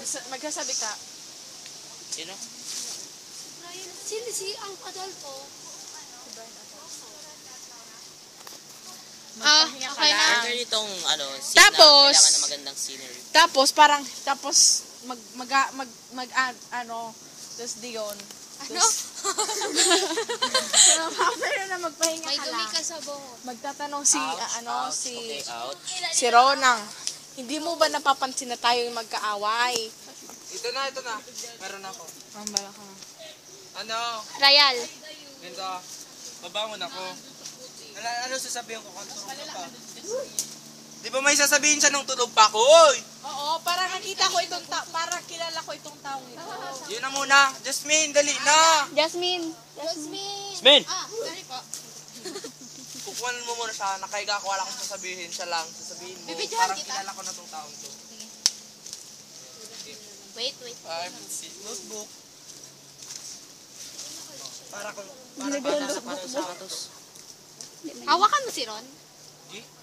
Magsasabi ka. Sino? Sino si ang Adolfo? Magpahinga ka okay na. lang. Ano itong scene Tapos, na kailangan ng magandang scenery? Tapos tapos Dion. Ano? Pero na magpahinga May ka dumi lang. ka sa buhok. Magtatanong si Ouch, si okay, out. si Ronang. Hindi mo ba napapansin na tayo yung magkaaway? Ito na. Meron ako. Mambala ka. Ano? Rayal. Ganito. Babangon ako. Ano sasabihin ko kung tulog ka pa? Di ba may sasabihin siya nung tulog pa ako? Oy! Oo, para nakita ko itong para kilala ko itong taong ito. Yun na muna. Jasmine, dali na! Jasmine. Jasmine! Sorry po. Kukuhanan mo muna siya. Nakahiga ako. Wala akong sasabihin. Siya lang. Sasabihin mo. Bibidyohan Parang kita. kilala ko na tong taong to. Wait. 5, notebook. Para Para sa sapatos. Hawakan mo si Ron. G?